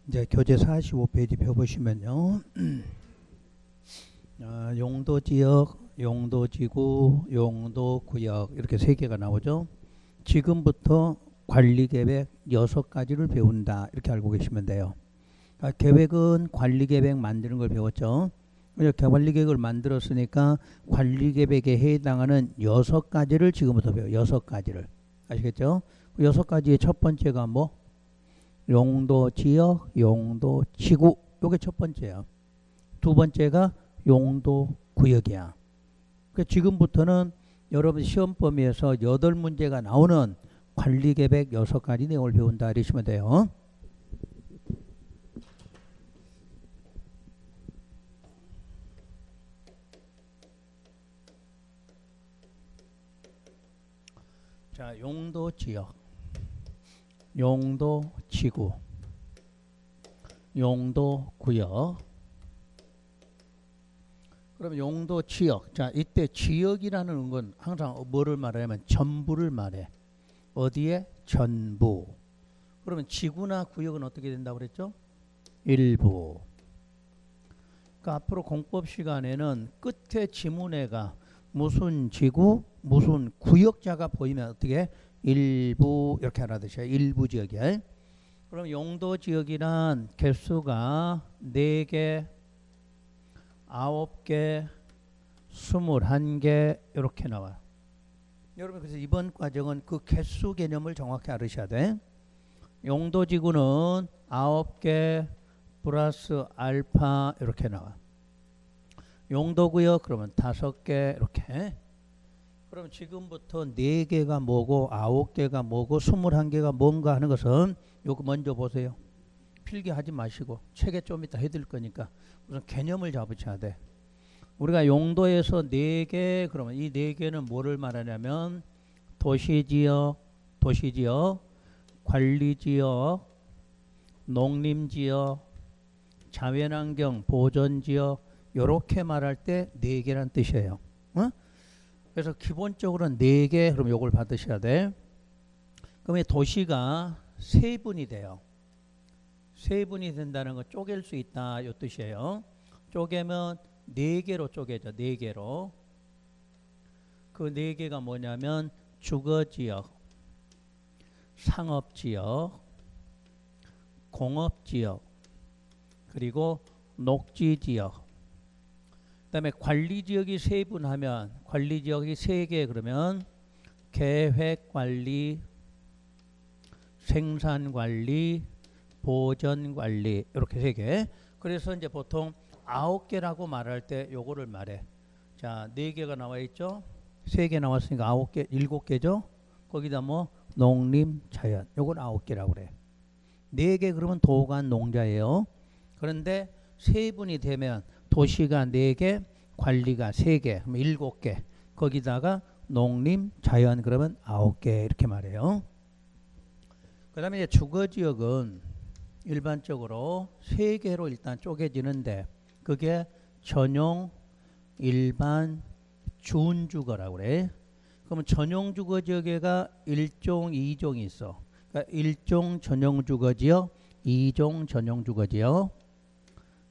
이제 교재 45페이지 펴보시면요. 용도지역, 용도지구, 용도구역 이렇게 세 개가 나오죠. 지금부터 관리계획 6가지를 배운다 이렇게 알고 계시면 돼요. 계획은 관리계획 만드는 걸 배웠죠. 관리계획을 만들었으니까 관리계획에 해당하는 6가지를 지금부터 배워요. 6가지를 아시겠죠? 6가지의 첫 번째가 뭐? 용도지역, 용도지구 요게 첫 번째야. 두 번째가 용도구역이야. 지금부터는 여러분 시험 범위에서 8문제가 나오는 관리계획 6가지 내용을 배운다 이러시면 돼요. 자, 용도지역, 용도지구, 용도구역. 그럼 용도지역. 자, 이때 지역이라는 건 항상 뭐를 말하냐면 전부를 말해. 어디에? 전부. 그러면 지구나 구역은 어떻게 된다고 그랬죠? 일부. 그러니까 앞으로 공법 시간에는 끝에 지문에가 무슨 지구, 무슨 구역자가 보이면 어떻게? 일부 이렇게 알아두셔요. 일부 지역이야. 그럼 용도 지역이란 개수가 4개, 9개, 21개 이렇게 나와요. 여러분 그래서 이번 과정은 그 개수 개념을 정확히 알으셔야 돼. 용도 지구는 9개 플러스 알파 이렇게 나와. 용도구역 그러면 5개 이렇게. 그럼 지금부터 4개가 뭐고 9개가 뭐고 21개가 뭔가 하는 것은 요거 먼저 보세요. 필기하지 마시고 책에 좀 이따 해드릴 거니까 우선 개념을 잡으셔야 돼. 우리가 용도에서 4개 그러면 이 4개는 뭐를 말하냐면 도시지역, 관리지역, 농림지역, 자연환경 보존지역 요렇게 말할 때 4개란 뜻이에요. 그래서 기본적으로는 4개 그럼 요걸 받으셔야 돼. 그럼 이 도시가 3분이 돼요. 3분이 된다는 건 쪼갤 수 있다 요 뜻이에요. 쪼개면 4개로 쪼개져. 4개로. 그 4개가 뭐냐면 주거지역, 상업지역, 공업지역, 그리고 녹지지역. 그 다음에 관리지역이 3분하면 관리지역이 3개 그러면 계획관리, 생산관리, 보전관리 이렇게 3개. 그래서 이제 보통 9개라고 말할 때 요거를 말해. 자, 4개가 나와 있죠. 3개 나왔으니까 9개, 7개죠. 거기다 뭐 농림, 자연 요건 9개라고 그래. 4개 그러면 도관, 농자예요. 그런데 3분이 되면 도시가 4개, 관리가 3개, 그럼 7개. 거기다가 농림, 자연 그러면 9개 이렇게 말해요. 그 다음에 이제 주거지역은 일반적으로 3개로 일단 쪼개지는데 그게 전용, 일반, 준주거라고 그래. 그러면 전용 주거지역에가 1종, 2종이 있어. 그러니까 1종 전용 주거지역, 2종 전용 주거지역.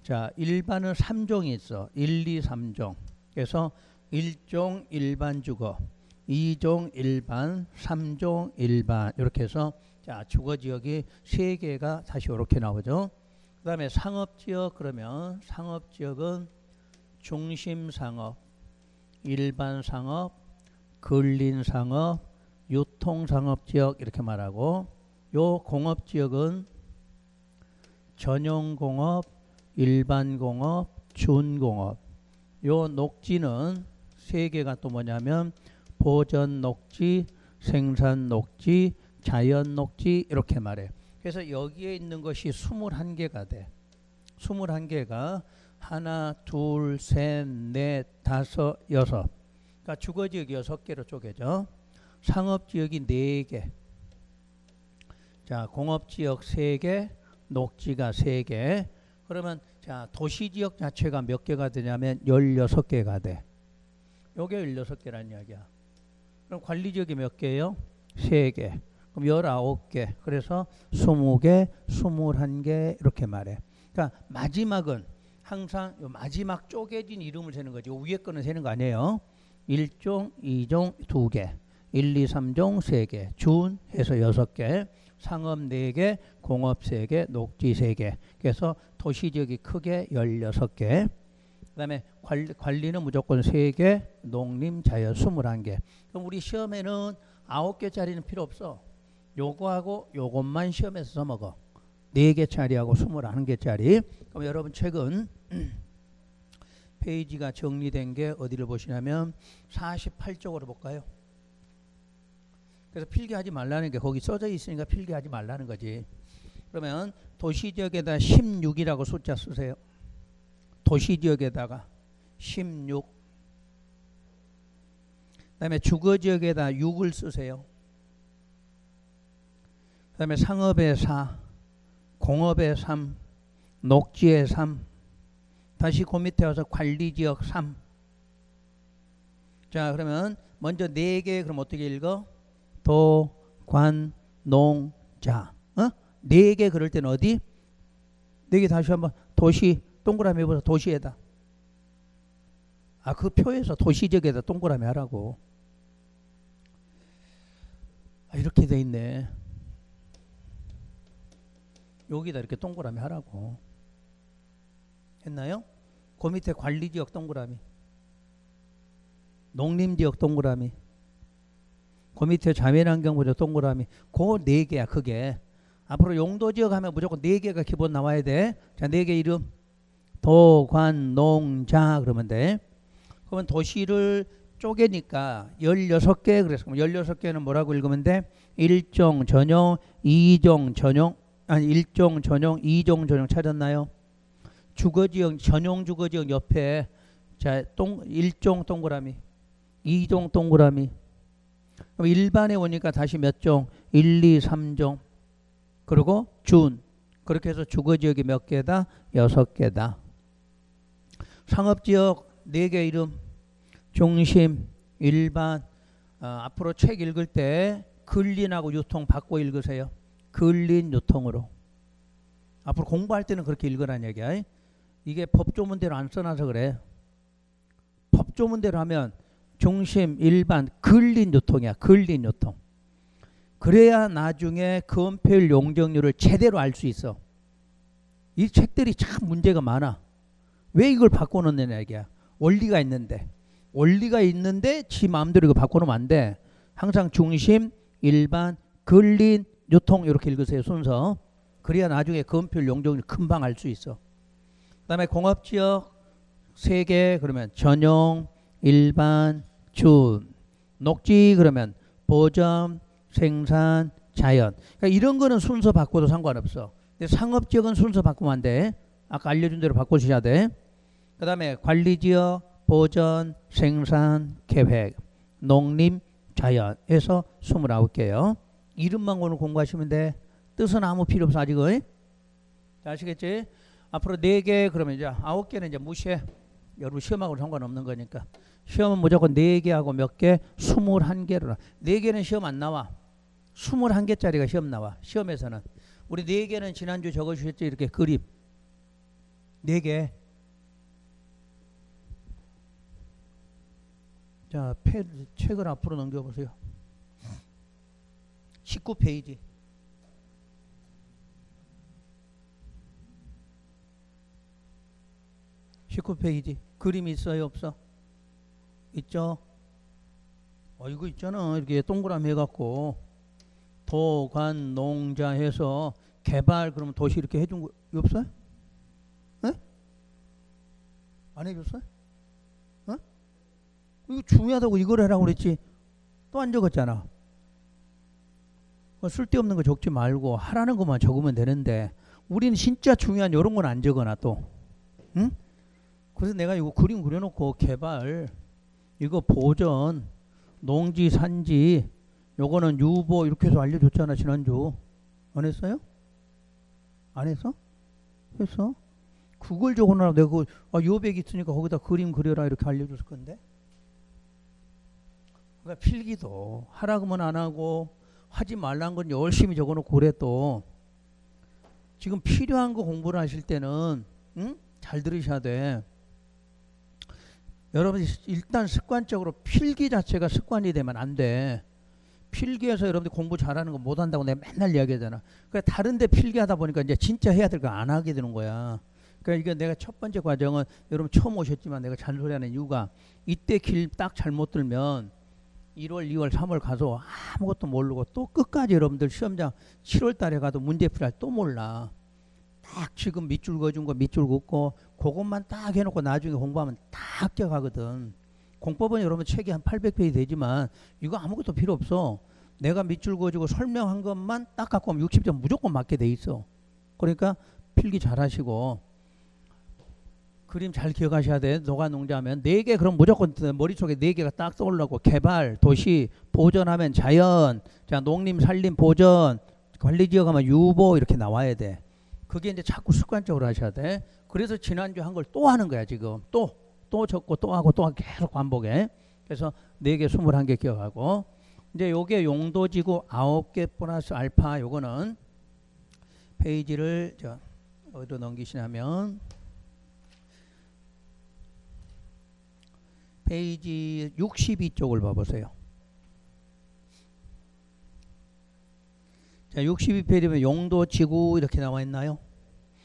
자, 일반은 3종이 있어. 1, 2, 3종. 그래서 1종 일반 주거, 2종 일반, 3종 일반 이렇게 해서 자, 주거지역이 3개가 다시 이렇게 나오죠. 그 다음에 상업지역 그러면 상업지역은 중심상업, 일반상업, 근린상업, 유통상업지역 이렇게 말하고 요 공업지역은 전용공업, 일반공업, 준공업. 요 녹지는 3개가 또 뭐냐면 보전녹지, 생산녹지, 자연녹지 이렇게 말해. 그래서 여기에 있는 것이 21개가 돼. 21개가 하나, 둘, 셋, 넷, 다섯, 여섯. 그러니까 주거지역이 6개로 쪼개져. 상업지역이 4개. 자, 공업지역 3개, 녹지가 3개. 그러면 자, 도시지역 자체가 몇 개가 되냐면 16개가 돼. 요게 16개란 이야기야. 그럼 관리지역이 몇 개예요? 3개. 그럼 19개. 그래서 20개, 21개 이렇게 말해. 그러니까 마지막은 항상 요 마지막 쪼개진 이름을 세는 거지. 요 위에 거는 세는 거 아니에요. 1종, 2종 2개, 1, 2, 3종 3개, 준 해서 6개, 상업 4개, 공업 3개, 녹지 3개. 그래서 도시지역이 크게 16개. 그 다음에 관리는 무조건 3개, 농림, 자연 21개. 그럼 우리 시험에는 9개짜리는 필요 없어. 요거하고 요것만 시험에서 써먹어. 4개짜리하고 21개짜리. 그럼 여러분 최근 페이지가 정리된 게 어디를 보시냐면 48쪽으로 볼까요? 그래서 필기하지 말라는 게 거기 써져 있으니까 필기하지 말라는 거지. 그러면 도시지역에다 16이라고 숫자 쓰세요. 도시지역에다가 16. 그 다음에 주거지역에다 6을 쓰세요. 그 다음에 상업에 4, 공업에 3, 녹지에 3, 다시 그 밑에 와서 관리지역 3. 자, 그러면 먼저 4개 그럼 어떻게 읽어? 도, 관, 농, 자. 4개 그럴 때는 어디? 4개 다시 한번 도시 동그라미 해보자. 도시에다. 그 표에서 도시지역에다 동그라미 하라고. 이렇게 돼 있네. 여기다 이렇게 동그라미 하라고. 했나요? 그 밑에 관리지역 동그라미, 농림지역 동그라미, 그 밑에 자연환경부지역 동그라미. 그 4개야 그게. 앞으로 용도지역 하면 무조건 4개가 기본 나와야 돼. 자, 4개 이름 도, 관, 농, 자 그러면 돼. 그러면 도시를 쪼개니까 16개. 그래서 16개는 뭐라고 읽으면 돼? 1종 전용, 2종 전용, 아니 1종 전용, 2종 전용 찾았나요? 주거지역, 전용 주거지역 옆에 자, 1종 동그라미, 2종 동그라미. 그럼 일반에 오니까 다시 몇 종? 1, 2, 3종. 그리고 준. 그렇게 해서 주거지역이 몇 개다? 6개다. 상업지역 4개 이름. 중심, 일반. 앞으로 책 읽을 때 근린하고 유통 바꿔 읽으세요. 근린 유통으로. 앞으로 공부할 때는 그렇게 읽으라는 얘기야. 이게 법조문대로 안 써놔서 그래. 법조문대로 하면 중심, 일반, 근린 유통이야. 근린 유통. 그래야 나중에 금폐율 용적률을 제대로 알 수 있어. 이 책들이 참 문제가 많아. 왜 이걸 바꿔놓느냐 얘기야. 원리가 있는데. 원리가 있는데 지 마음대로 이거 바꿔놓으면 안 돼. 항상 중심, 일반, 근린, 유통 이렇게 읽으세요. 순서. 그래야 나중에 금폐율 용적률 금방 알 수 있어. 그 다음에 공업지역 3개 그러면 전용, 일반, 준. 녹지 그러면 보점, 생산, 자연. 그러니까 이런 거는 순서 바꿔도 상관없어. 근데 상업지역은 순서 바꾸면 안 돼. 아까 알려준 대로 바꾸셔야 돼. 그 다음에 관리지역, 보전, 생산, 계획, 농림, 자연 해서 29개요. 이름만 오늘 공부하시면 돼. 뜻은 아무 필요 없어 아직은. 자, 아시겠지? 앞으로 4개 그러면 이제 9개는 이제 무시해. 여러분 시험하고는 상관없는 거니까. 시험은 무조건 4개하고 몇 개? 21개로. 4개는 시험 안 나와. 21개짜리가 시험 나와. 시험에서는. 우리 4개는 지난주 적어주셨죠? 이렇게 그림. 4개. 자, 책을 앞으로 넘겨보세요. 19페이지. 19페이지. 그림이 있어요? 없어? 있죠? 이거 있잖아. 이렇게 동그라미 해갖고 도, 관, 농, 자 해서 개발 그러면 도시 이렇게 해준 거 없어요? 에? 안 해줬어요? 이거 중요하다고 이걸 해라고 그랬지. 또 안 적었잖아. 쓸데없는 거 적지 말고 하라는 것만 적으면 되는데 우리는 진짜 중요한 이런 건 안 적어놔 또. 응? 그래서 내가 이거 그림 그려놓고 개발, 이거 보전, 농지, 산지, 요거는 유보 이렇게 해서 알려줬잖아 지난주. 안 했어요? 안 했어? 했어? 그걸 적어놔라. 내가 요백 있으니까 거기다 그림 그려라 이렇게 알려줬을 건데. 그러니까 필기도 하라고 하면 안 하고 하지 말라는 건 열심히 적어놓고 그래. 또 지금 필요한 거 공부를 하실 때는 잘 들으셔야 돼. 여러분 일단 습관적으로 필기 자체가 습관이 되면 안 돼. 필기해서 여러분들 공부 잘하는 거 못한다고 내가 맨날 이야기하잖아. 그러니까 다른데 필기하다 보니까 이제 진짜 해야 될 거 안 하게 되는 거야. 그러니까 이게 내가 첫 번째 과정은 여러분 처음 오셨지만 내가 잔소리하는 이유가 이때 길 딱 잘못 들면 1월, 2월, 3월 가서 아무것도 모르고 또 끝까지 여러분들 시험장 7월 달에 가도 문제풀이 할 또 몰라. 딱 지금 밑줄 그어준 거 밑줄 긋고 그것만 딱 해놓고 나중에 공부하면 다 합격하거든. 공법은 여러분 책이 한 800페이지 되지만 이거 아무것도 필요 없어. 내가 밑줄 그어주고 설명한 것만 딱 갖고 오면 60점 무조건 맞게 돼 있어. 그러니까 필기 잘 하시고 그림 잘 기억하셔야 돼. 노가농자하면 4개 그럼 무조건 머릿속에 4개가 딱 떠오르고 개발, 도시, 보전하면 자연, 자 농림, 산림, 보전, 관리지역하면 유보 이렇게 나와야 돼. 그게 이제 자꾸 습관적으로 하셔야 돼. 그래서 지난주에 한 걸 또 하는 거야 지금. 또 적고 또 하고 또 하고 계속 반복해. 그래서 4개 21개 기억하고 이제 요게 용도지구 9개 플러스 알파 요거는 페이지를 어디로 넘기시냐면 페이지 62쪽을 봐보세요. 자, 62페이지면 용도지구 이렇게 나와 있나요?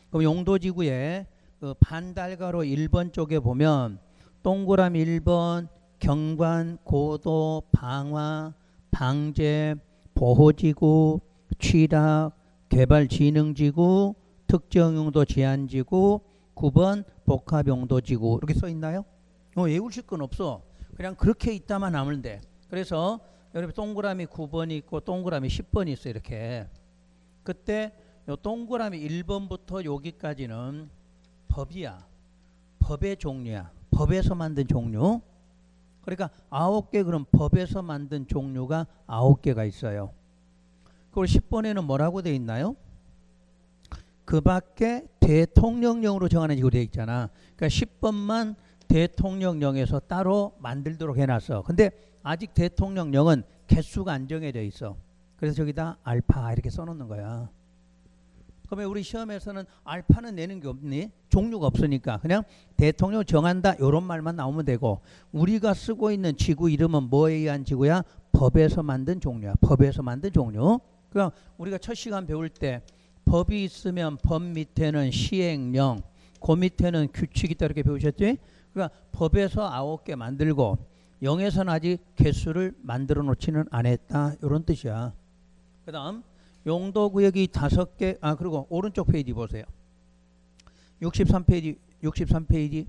그럼 용도지구에 그 반달가로 1번 쪽에 보면 동그라미 1번 경관, 고도, 방화, 방제, 보호지구, 취락, 개발진흥지구, 특정용도 제한지구, 9번 복합용도지구 이렇게 써 있나요? 외우실 건 없어. 그냥 그렇게 있다만 하면 돼. 그래서 여러분 동그라미 9번이 있고 동그라미 10번이 있어 이렇게. 그때 요 동그라미 1번부터 여기까지는 법이야. 법의 종류야. 법에서 만든 종류. 그러니까 9개 그럼 법에서 만든 종류가 9개가 있어요. 그리고 10번에는 뭐라고 되어 있나요? 그 밖에 대통령령으로 정하는 식으로 되어 있잖아. 그러니까 10번만 대통령령에서 따로 만들도록 해놨어. 근데 아직 대통령령은 개수가 안 정해져 있어. 그래서 저기다 알파 이렇게 써놓는 거야. 그러면 우리 시험에서는 알파는 내는 게 없니? 종류가 없으니까 그냥 대통령 정한다 이런 말만 나오면 되고 우리가 쓰고 있는 지구 이름은 뭐에 의한 지구야? 법에서 만든 종류야. 법에서 만든 종류. 그럼 우리가 첫 시간 배울 때 법이 있으면 법 밑에는 시행령, 그 밑에는 규칙이 있다 이렇게 배우셨지? 그러니까 법에서 9개 만들고 0에서는 아직 개수를 만들어 놓지는 않았다 이런 뜻이야. 그 다음 용도구역이 5개. 그리고 오른쪽 페이지 보세요. 63페이지.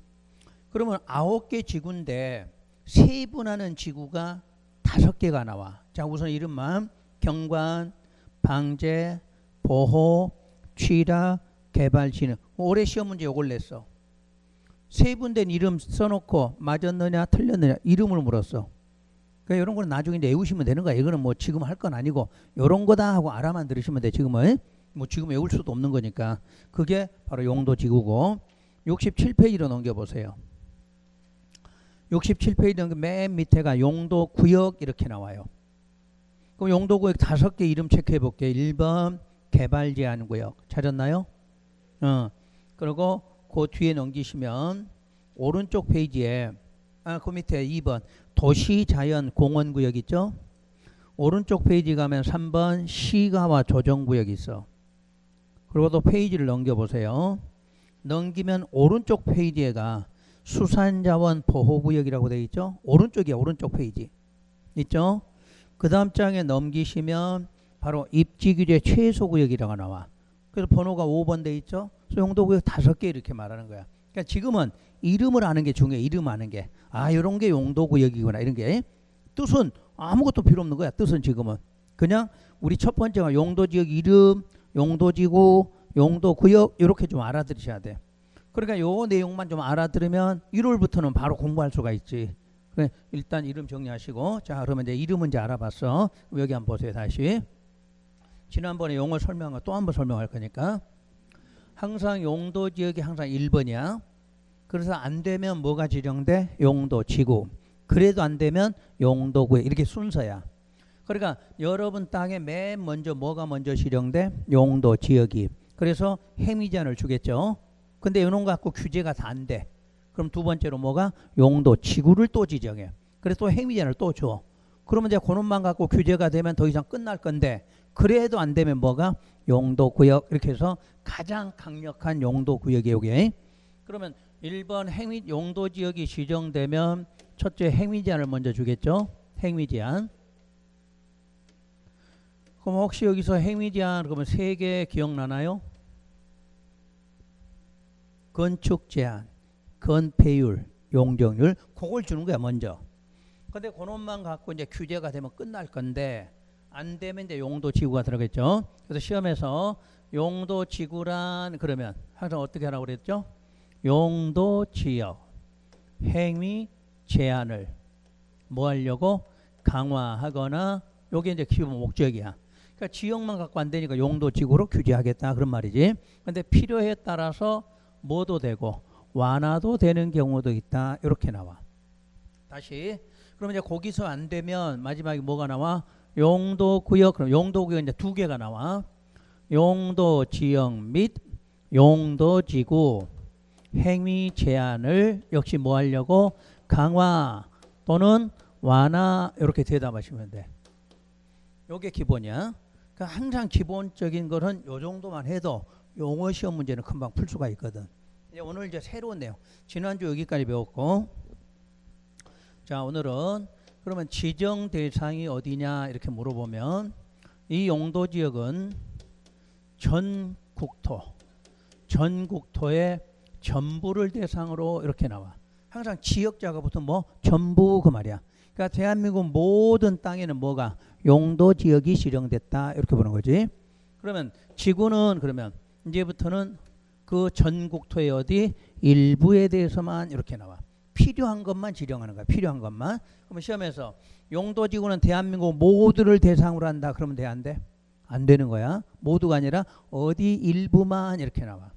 그러면 9개 지구인데 세분하는 지구가 5개가 나와. 자 우선 이름만 경관, 방제, 보호, 취락, 개발진흥. 올해 시험 문제 요걸 냈어. 세분된 이름 써놓고 맞았느냐 틀렸느냐 이름을 물었어. 그러니까 이런 거는 나중에 이제 외우시면 되는 거야. 이거는 뭐 지금 할 건 아니고 이런 거다 하고 알아만 들으시면 돼. 지금은 뭐 지금 외울 수도 없는 거니까. 그게 바로 용도지구고. 67페이지로 넘겨보세요. 67페이지 맨 밑에가 용도구역 이렇게 나와요. 그럼 용도구역 5개 이름 체크해 볼게요. 1번 개발제한구역 찾았나요? 그리고 그 뒤에 넘기시면 오른쪽 페이지에 그 밑에 2번 도시자연공원구역 있죠? 오른쪽 페이지 가면 3번 시가와 조정구역 있어. 그리고 또 페이지를 넘겨보세요. 넘기면 오른쪽 페이지에가 수산자원 보호구역이라고 되어 있죠? 오른쪽이야. 오른쪽 페이지 있죠? 그 다음 장에 넘기시면 바로 입지규제 최소구역이라고 나와. 그래서 번호가 5번 돼 있죠? 용도구역 5개 이렇게 말하는 거야. 그러니까 지금은 이름을 아는 게 중요해. 이름 아는 게. 이런 게 용도구역이구나. 이런 게. 뜻은 아무것도 필요 없는 거야. 뜻은 지금은. 그냥 우리 첫 번째가 용도지역 이름, 용도지구, 용도구역 이렇게 좀 알아들으셔야 돼. 그러니까 요 내용만 좀 알아들으면 1월부터는 바로 공부할 수가 있지. 그래, 일단 이름 정리하시고. 자, 그러면 이제 이름은 이제 알아봤어. 여기 한번 보세요. 다시. 지난번에 용어 설명한 거 또 한번 설명할 거니까. 항상 용도지역이 항상 1번이야. 그래서 안 되면 뭐가 지정돼? 용도지구. 그래도 안 되면 용도구역. 이렇게 순서야. 그러니까 여러분 땅에 맨 먼저 뭐가 먼저 지정돼? 용도 지역이. 그래서 행위 제한을 주겠죠. 근데 이놈 갖고 규제가 다 안 돼. 그럼 두 번째로 뭐가? 용도 지구를 또 지정해. 그래서 또 행위 제한을 또 줘. 그러면 이제 그놈만 갖고 규제가 되면 더 이상 끝날 건데, 그래도 안 되면 뭐가? 용도 구역. 이렇게 해서 가장 강력한 용도 구역이 여기. 그러면 1번 행위 용도 지역이 지정되면 첫째 행위 제한을 먼저 주겠죠. 행위 제한. 그럼 혹시 여기서 행위 제한 그러면 세 개 기억나나요? 건축 제한, 건폐율, 용적률. 그걸 주는 거야 먼저. 근데 그놈만 갖고 이제 규제가 되면 끝날 건데, 안 되면 이제 용도 지구가 들어가겠죠. 그래서 시험에서 용도 지구란 그러면 항상 어떻게 하라고 그랬죠? 용도 지역 행위 제한을 뭐 하려고? 강화하거나, 요게 이제 기본 목적이야. 그러니까 지역만 갖고 안 되니까 용도 지구로 규제하겠다 그런 말이지. 근데 필요에 따라서 뭐도 되고 완화도 되는 경우도 있다. 이렇게 나와. 다시. 그러면 이제 거기서 안 되면 마지막에 뭐가 나와? 용도 구역. 그럼 용도 구역 이제 두 개가 나와. 용도 지역 및 용도 지구 행위 제한을 역시 뭐 하려고? 강화 또는 완화. 이렇게 대답하시면 돼. 요게 기본이야. 그러니까 항상 기본적인 거는 요 정도만 해도 용어 시험 문제는 금방 풀 수가 있거든. 이제 오늘 이제 새로운 내용. 지난주 여기까지 배웠고, 자 오늘은 그러면 지정 대상이 어디냐 이렇게 물어보면, 이 용도 지역은 전 국토의 전부를 대상으로 이렇게 나와. 항상 지역자가 붙으면 뭐 전부 그 말이야. 그러니까 대한민국 모든 땅에는 뭐가? 용도 지역이 지정됐다 이렇게 보는 거지. 그러면 지구는 그러면 이제부터는 그 전 국토의 어디? 일부에 대해서만 이렇게 나와. 필요한 것만 지정하는 거야. 필요한 것만. 그러면 시험에서 용도 지구는 대한민국 모두를 대상으로 한다. 그러면 돼? 안 돼? 안 되는 거야. 모두가 아니라 어디 일부만 이렇게 나와.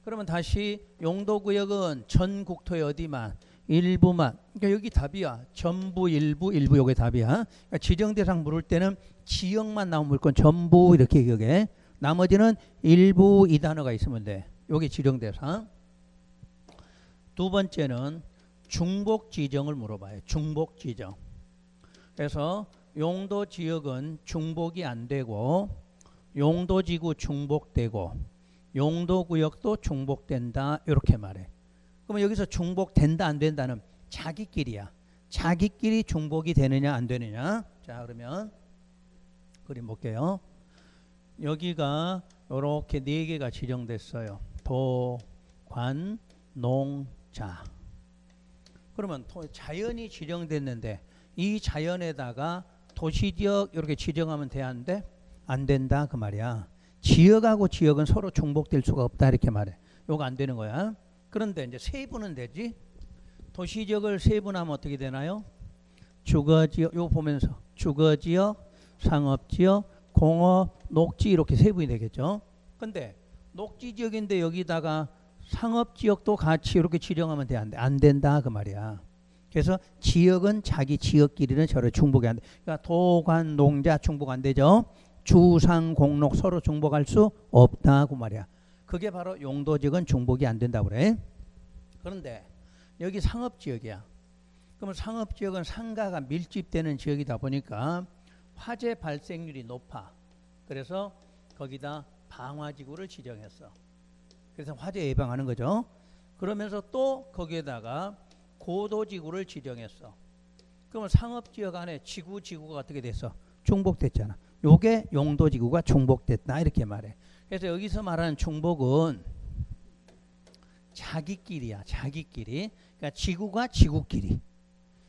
그러면 다시 용도 구역은 전 국토의 어디만? 일부만. 그러니까 여기 답이야. 전부, 일부, 일부. 요게 답이야. 그러니까 지정 대상 물을 때는 지역만 나오면 무조건 전부 이렇게 기억해. 나머지는 일부 이 단어가 있으면 돼. 요게 지정 대상. 두 번째는 중복 지정을 물어봐요. 중복 지정. 그래서 용도 지역은 중복이 안 되고, 용도 지구 중복되고, 용도 구역도 중복된다 이렇게 말해. 그러면 여기서 중복된다 안 된다는 자기끼리야. 자기끼리 중복이 되느냐 안 되느냐. 자 그러면 그림 볼게요. 여기가 이렇게 네 개가 지정됐어요. 도, 관, 농, 자. 그러면 자연이 지정됐는데 이 자연에다가 도시지역 이렇게 지정하면 돼? 안 돼? 안 된다 그 말이야. 지역하고 지역은 서로 중복될 수가 없다 이렇게 말해. 요거 안 되는 거야. 그런데 이제 세분은 되지. 도시지역을 세분하면 어떻게 되나요? 주거지역, 요거 보면서 주거지역, 상업지역, 공업, 녹지 이렇게 세분이 되겠죠. 근데 녹지지역인데 여기다가 상업지역도 같이 이렇게 지정하면 돼? 안 돼? 안 된다 그 말이야. 그래서 지역은 자기 지역끼리는 서로 중복이 안 돼. 그러니까 도관, 농자 중복 안 되죠. 주상, 공록 서로 중복할 수 없다 그 말이야. 그게 바로 용도지역은 중복이 안 된다고 그래. 그런데 여기 상업지역이야. 그러면 상업지역은 상가가 밀집되는 지역이다 보니까 화재 발생률이 높아. 그래서 거기다 방화지구를 지정했어. 그래서 화재 예방하는 거죠. 그러면서 또 거기에다가 고도지구를 지정했어. 그러면 상업지역 안에 지구가 어떻게 됐어? 중복됐잖아. 요게 용도지구가 중복됐다 이렇게 말해. 그래서 여기서 말하는 중복은 자기끼리야. 자기끼리. 그러니까 지구가 지구끼리.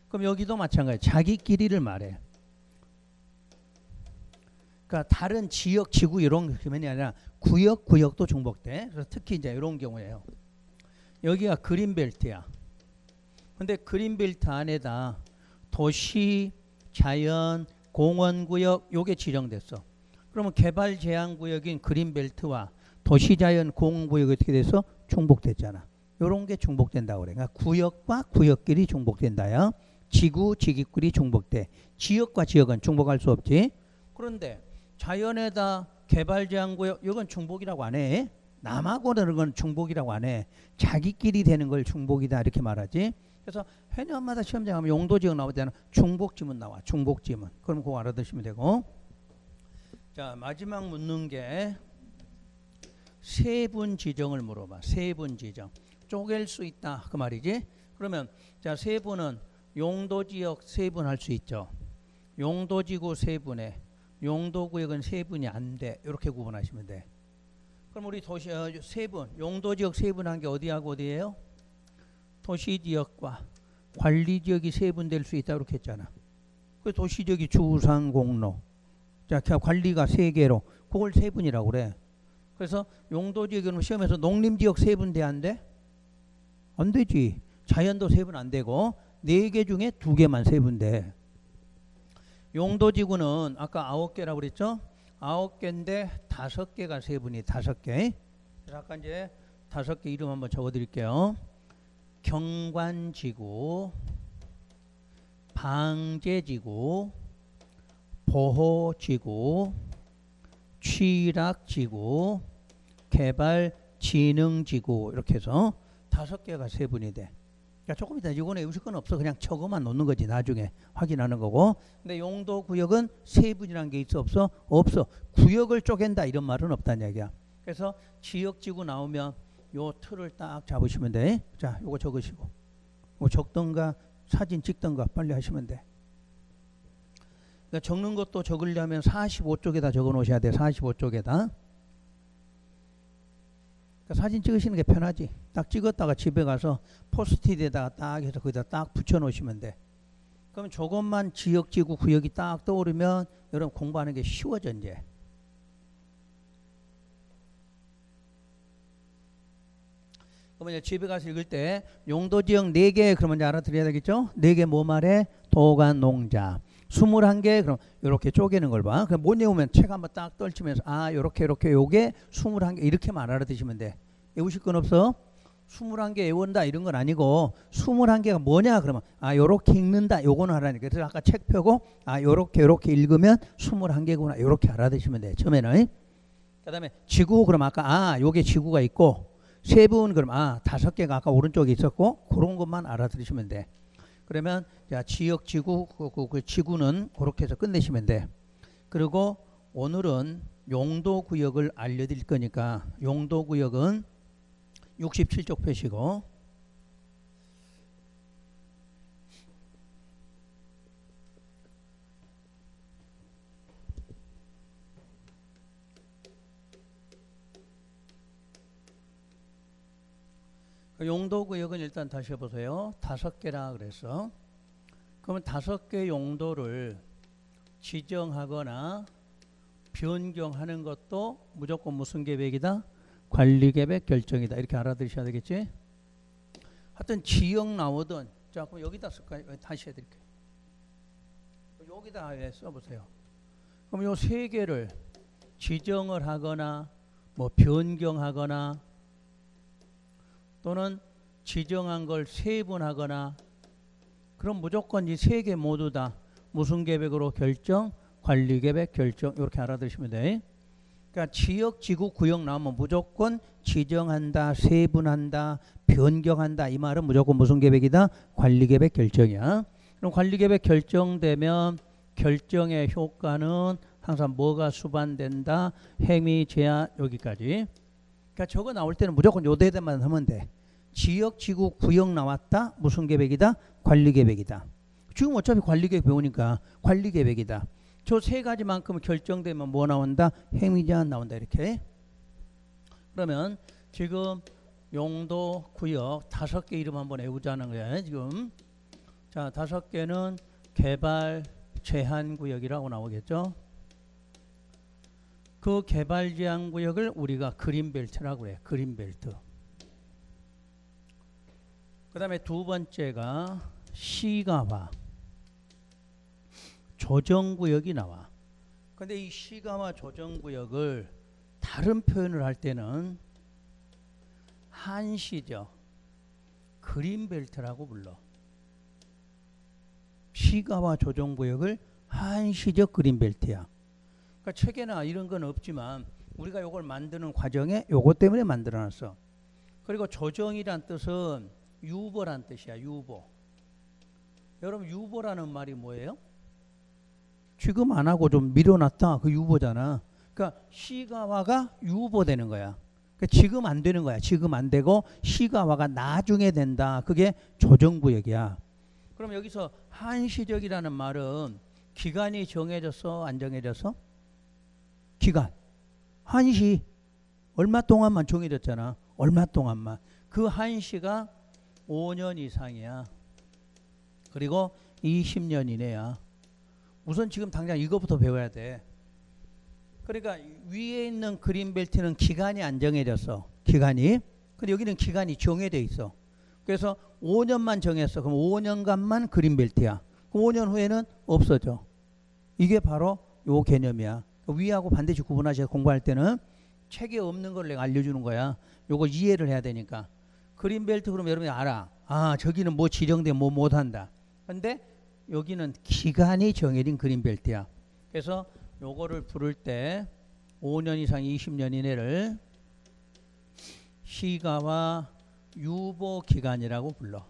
그럼 여기도 마찬가지야. 자기끼리를 말해. 그러니까 다른 지역, 지구 이런 표현이 아니라 구역도 중복돼. 그래서 특히 이제 이런 경우예요. 여기가 그린벨트야. 근데 그린벨트 안에다 도시, 자연, 공원구역 요게 지정됐어. 그러면 개발 제한 구역인 그린벨트와 도시자연 공원구역이 어떻게 돼서 중복됐잖아. 요런 게 중복된다고 그래. 그러니까 구역과 구역끼리 중복된다요. 지구, 지기꿀이 중복돼. 지역과 지역은 중복할 수 없지. 그런데 자연에다 개발제한구역 이건 중복이라고 안 해. 남하고 다른 건 중복이라고 안 해. 자기끼리 되는 걸 중복이다 이렇게 말하지. 그래서 해년마다 시험장 하면 용도지역 나올 때는 중복지문 나와. 중복지문. 그럼 그거 알아두시면 되고. 자, 마지막 묻는 게 세분 지정을 물어봐. 세분 지정. 쪼갤 수 있다 그 말이지. 그러면 자, 세분은 용도지역 세분할 수 있죠. 용도지구 세분에 용도구역은 세분이 안 돼. 이렇게 구분하시면 돼. 그럼 우리 도시 세분, 용도지역 세분한 게 어디하고 어디예요? 도시지역과 관리지역이 세분될 수 있다 이렇게 했잖아. 그 도시지역이 주상 공로. 자, 관리가 세 개로 그걸 세분이라고 그래. 그래서 용도지역은 시험에서 농림지역 세분 돼 안 돼? 안 되지. 자연도 세분 안 되고 네 개 중에 두 개만 세분돼. 용도지구는 아까 9개라고 그랬죠? 9개인데 5개가 세분이 5개. 아까 이제 5개 이름 한번 적어드릴게요. 경관지구, 방제지구, 보호지구, 취락지구, 개발진흥지구 이렇게 해서 5개가 세분이 돼. 그러니까 조금 이따 이거는 외우실 건 없어. 그냥 적어만 놓는 거지. 나중에 확인하는 거고. 근데 용도구역은 세분이라는 게 있어 없어? 없어. 구역을 쪼갠다 이런 말은 없다는 얘기야. 그래서 지역지구 나오면 요 틀을 딱 잡으시면 돼. 자, 요거 적으시고 요거 적던가 사진 찍던가 빨리 하시면 돼. 그러니까 적는 것도 적으려면 45쪽에다 적어 놓으셔야 돼. 45쪽에다. 그러니까 사진 찍으시는 게 편하지. 딱 찍었다가 집에 가서 포스트잇에다가 딱 해서 거기다 딱 붙여 놓으시면 돼. 그럼 조금만 지역지구 구역이 딱 떠오르면 여러분 공부하는 게 쉬워져 이제. 그러면 이제 집에 가서 읽을 때 용도지역 4개 그러면 이제 알아들어야 되겠죠? 4개 뭐 말해? 도간 농자. 21개 그럼 이렇게 쪼개는 걸 봐. 그럼 못 외우면 책 한번 딱 떨치면서 아 요렇게 요게 21개 이렇게만 알아두시면 돼. 외우실 건 없어? 21개 외운다 이런 건 아니고 21개가 뭐냐 그러면 아 요렇게 읽는다 요거는 하라니까. 그래서 아까 책 펴고 아 요렇게 읽으면 21개구나 요렇게 알아두시면 돼. 처음에는. 그 다음에 지구 그럼 아까 아 요게 지구가 있고 세분 그럼 아 5개가 아까 오른쪽에 있었고 그런 것만 알아들으시면 돼. 그러면 자 지역 지구 그 지구는 그렇게 해서 끝내시면 돼. 그리고 오늘은 용도구역을 알려드릴 거니까 용도구역은 67쪽 펴시고 용도구역은 일단 다시 해보세요. 5개라 그래서 그러면 5개 용도를 지정하거나 변경하는 것도 무조건 무슨 계획이다? 관리계획 결정이다. 이렇게 알아두셔야 되겠지? 하여튼 지역 나오든 자 그럼 여기다 쓸까요? 다시 해드릴게요. 여기다 써보세요. 그럼 요 3개를 지정을 하거나 뭐 변경하거나 또는 지정한 걸 세분하거나 그럼 무조건 이 3개 모두 다 무슨 계획으로 결정? 관리계획 결정 이렇게 알아두시면 돼. 그러니까 지역, 지구, 구역 나오면 무조건 지정한다, 세분한다, 변경한다 이 말은 무조건 무슨 계획이다? 관리계획 결정이야. 그럼 관리계획 결정되면 결정의 효과는 항상 뭐가 수반된다? 행위 제한 여기까지. 그러니까 저거 나올 때는 무조건 요 대대만 하면 돼. 지역, 지구, 구역 나왔다. 무슨 계획이다? 관리계획이다. 지금 어차피 관리계획 배우니까 관리계획이다. 저 3가지만큼 결정되면 뭐 나온다? 행위제한 나온다. 이렇게. 그러면 지금 용도, 구역 5개 이름 한번 외우자는 거야. 지금 자 5개는 개발 제한구역이라고 나오겠죠. 그 개발 제한구역을 우리가 그린벨트라고 해. 그린벨트. 그 다음에 2번째가 시가화 조정구역이 나와. 근데 이 시가화 조정구역을 다른 표현을 할 때는 한시적 그린벨트라고 불러. 시가와 조정구역을 한시적 그린벨트야. 그러니까 책에나 이런 건 없지만 우리가 요걸 만드는 과정에 요거 때문에 만들어놨어. 그리고 조정이란 뜻은 유보란 뜻이야. 유보. 여러분 유보라는 말이 뭐예요? 지금 안 하고 좀 미뤄놨다. 그 유보잖아. 그러니까 시가화가 유보되는 거야. 그러니까 지금 안 되는 거야. 지금 안 되고 시가화가 나중에 된다. 그게 조정구역이야. 그럼 여기서 한시적이라는 말은 기간이 정해졌어? 안 정해졌어? 기간. 한시. 얼마 동안만 정해졌잖아. 얼마 동안만. 그 한시가 5년 이상이야. 그리고 20년 이내야. 우선 지금 당장 이거부터 배워야 돼. 그러니까 위에 있는 그린벨트는 기간이 안 정해졌어. 기간이. 근데 여기는 기간이 정해져 있어. 그래서 5년만 정했어. 그럼 5년간만 그린벨트야. 그럼 5년 후에는 없어져. 이게 바로 요 개념이야. 위하고 반드시 구분하셔서 공부할 때는 책에 없는 걸 내가 알려주는 거야. 요거 이해를 해야 되니까. 그린벨트 그러면 여러분이 알아. 아, 저기는 뭐 지정돼 뭐 못한다. 근데 여기는 기간이 정해진 그린벨트야. 그래서 요거를 부를 때 5년 이상 20년 이내를 시가와 유보 기간이라고 불러.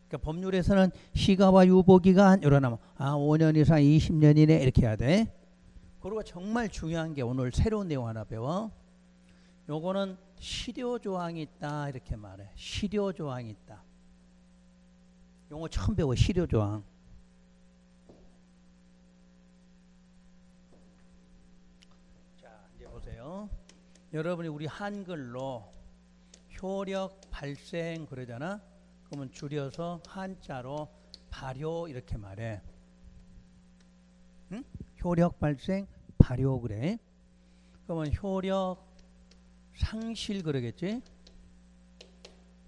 그러니까 법률에서는 시가와 유보 기간 이러나 5년 이상 20년 이내 이렇게 해야 돼. 그리고 정말 중요한 게 오늘 새로운 내용 하나 배워. 요거는 실효 조항이 있다 이렇게 말해. 실효 조항이 있다. 용어 처음 배워. 실효 조항. 자, 이제 보세요. 여러분이 우리 한글로 효력 발생 그러잖아. 그러면 줄여서 한자로 발효 이렇게 말해. 응? 효력 발생 발효 그래. 그러면 효력 상실 그러겠지.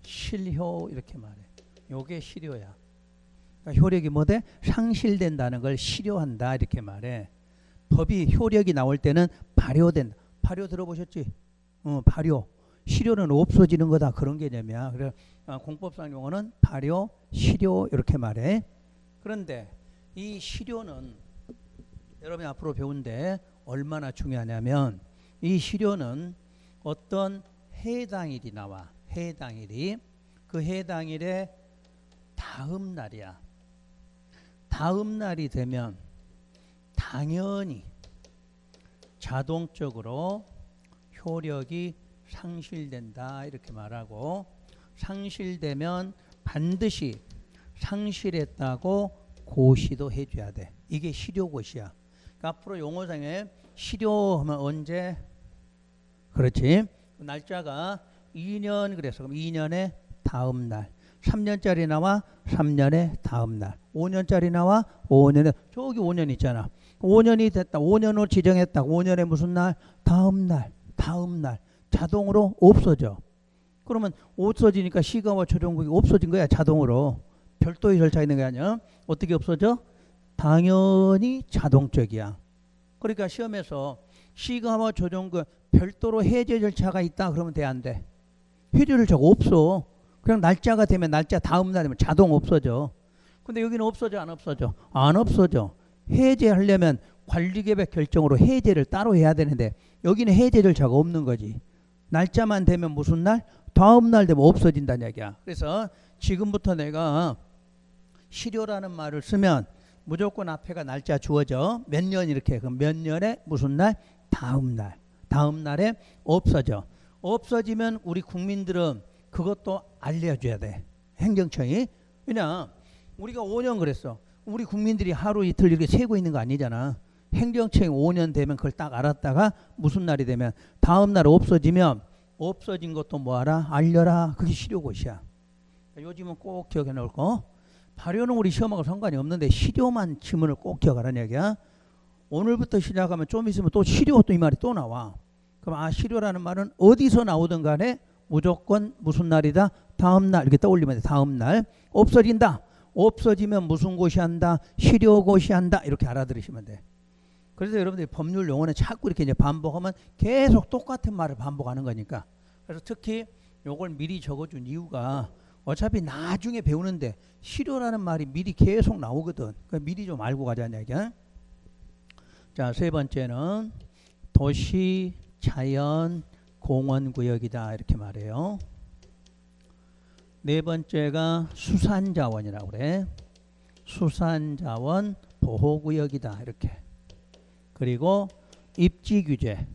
실효 이렇게 말해. 요게 실효야. 그러니까 효력이 뭐돼? 상실된다는 걸 실효한다 이렇게 말해. 법이 효력이 나올 때는 발효된다. 발효 들어보셨지? 발효. 실효는 없어지는 거다 그런 개념이야. 그래서 공법상 용어는 발효, 실효 이렇게 말해. 그런데 이 실효는 여러분이 앞으로 배운데 얼마나 중요하냐면 이 실효는 어떤 해당일이 나와. 해당일이. 그 해당일의 다음 날이야. 다음 날이 되면 당연히 자동적으로 효력이 상실된다 이렇게 말하고, 상실되면 반드시 상실했다고 고시도 해줘야 돼. 이게 실효고시야. 그러니까 앞으로 용어상에 실효하면 언제? 그렇지. 날짜가 2년 그래서 그럼 2년의 다음 날. 3년짜리 나와 3년의 다음 날. 5년짜리 나와 5년에 저기 5년 있잖아. 5년이 됐다. 5년으로 지정했다. 5년에 무슨 날? 다음 날. 다음 날. 자동으로 없어져. 그러면 없어지니까 시가와 조정구역이 없어진 거야. 자동으로. 별도의 절차 있는 게 아니야. 어떻게 없어져? 당연히 자동적이야. 그러니까 시험에서 시가와 조정구역 별도로 해제 절차가 있다 그러면 돼, 안 돼? 해제 절차가 없어. 그냥 날짜가 되면 날짜 다음 날 되면 자동 없어져. 근데 여기는 없어져 안 없어져? 안 없어져. 해제하려면 관리계획 결정으로 해제를 따로 해야 되는데 여기는 해제 절차가 없는 거지. 날짜만 되면 무슨 날? 다음 날 되면 없어진다는 얘기야. 그래서 지금부터 내가 실효라는 말을 쓰면 무조건 앞에가 날짜 주어져. 몇 년 이렇게. 그럼 몇 년에 무슨 날? 다음 날. 다음 날에 없어져. 없어지면 우리 국민들은 그것도 알려줘야 돼. 행정청이. 왜냐 우리가 5년 그랬어. 우리 국민들이 하루 이틀 이렇게 세고 있는 거 아니잖아. 행정청이 5년 되면 그걸 딱 알았다가 무슨 날이 되면 다음 날 없어지면 없어진 것도 뭐하라? 알려라. 그게 실효고시야. 요즘은 꼭 기억해 놓을 거. 발효는 우리 시험하고 상관이 없는데 실효만 지문을 꼭 기억하라는 얘기야. 오늘부터 시작하면 좀 있으면 또 실효 또 이 말이 또 나와. 그럼 실효라는 말은 어디서 나오든 간에 무조건 무슨 날이다? 다음 날. 이렇게 떠올리면 돼. 다음 날. 없어진다. 없어지면 무슨 고시한다? 실효고시한다. 이렇게 알아들으시면 돼. 그래서 여러분들이 법률 용어는 자꾸 이렇게 이제 반복하면 계속 똑같은 말을 반복하는 거니까. 그래서 특히 요걸 미리 적어준 이유가 어차피 나중에 배우는데 실효라는 말이 미리 계속 나오거든. 그러니까 미리 좀 알고 가자는 얘기야. 자, 세 번째는 도시, 자연, 공원구역이다 이렇게 말해요. 네 번째가 수산자원이라고 그래. 수산자원 보호구역이다 이렇게. 그리고 입지규제,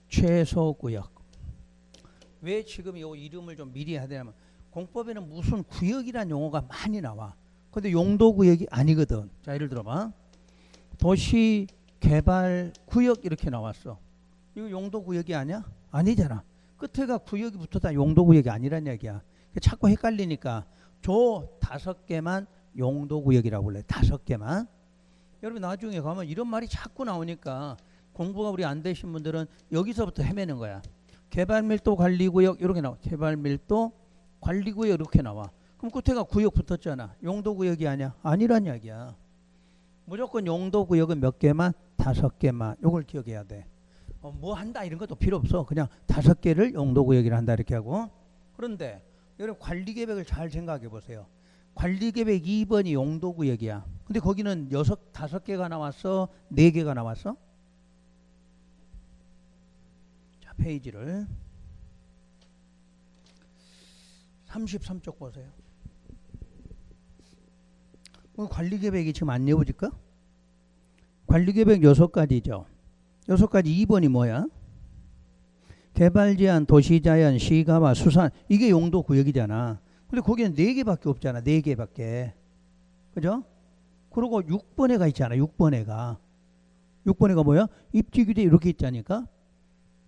최소구역. 왜 지금 이 이름을 좀 미리 해야 되냐면 공법에는 무슨 구역이란 용어가 많이 나와. 근데 용도구역이 아니거든. 자, 예를 들어봐. 도시개발구역 이렇게 나왔어. 이거 용도구역이 아니야? 아니잖아. 끝에가 구역이 붙어다 용도구역이 아니란 얘기야. 자꾸 헷갈리니까 저 5개만 용도구역이라고 그래. 5개만. 여러분 나중에 가면 이런 말이 자꾸 나오니까 공부가 우리 안 되신 분들은 여기서부터 헤매는 거야. 개발밀도 관리구역 이렇게 나와. 개발밀도 관리구역 이렇게 나와. 그럼 끝에가 구역 붙었잖아. 용도구역이 아니야? 아니란 이야기야. 무조건 용도구역은 몇 개만? 5개만. 요걸 기억해야 돼. 뭐 한다 이런 것도 필요 없어. 그냥 5개를 용도구역이라 한다 이렇게 하고. 그런데 여러분 관리계획을 잘 생각해 보세요. 관리계획 2번이 용도구역이야. 근데 거기는 5개가 나왔어? 4개가 나왔어? 자, 페이지를 33쪽 보세요. 관리계획이 지금 안 내워질까? 관리계획 6가지죠. 6가지 2번이 뭐야? 개발제한, 도시자연, 시가와 수산. 이게 용도구역이잖아. 근데 거기는 4개밖에 없잖아. 4개밖에. 그죠? 그리고 6번에가 있잖아. 6번에가 뭐야? 입지규제 이렇게 있자니까.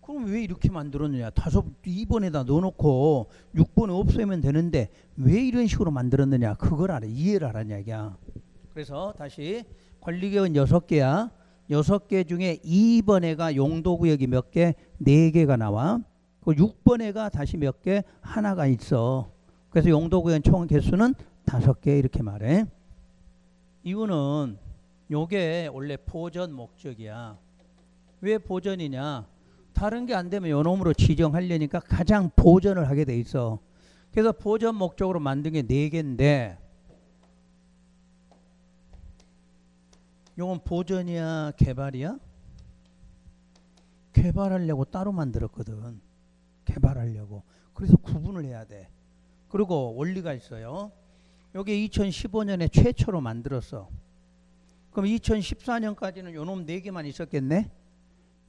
그럼 왜 이렇게 만들었느냐? 2번에다 넣어놓고 6번에 없애면 되는데 왜 이런 식으로 만들었느냐? 그걸 알아. 이해를 하라는 얘기야. 그래서 다시 관리계획은 6개야. 6개 중에 2번에가 용도구역이 몇 개? 4개가 나와. 그 6번에가 다시 몇 개? 하나가 있어. 그래서 용도구역 총 개수는 5개 이렇게 말해. 이유는 요게 원래 보전 목적이야. 왜 보전이냐? 다른 게 안 되면 요 놈으로 지정하려니까 가장 보전을 하게 돼 있어. 그래서 보전 목적으로 만든 게 4개인데 요건 보전이야 개발이야? 개발하려고 따로 만들었거든. 개발하려고. 그래서 구분을 해야 돼. 그리고 원리가 있어요. 요게 2015년에 최초로 만들었어. 그럼 2014년까지는 요놈 4개만 있었겠네?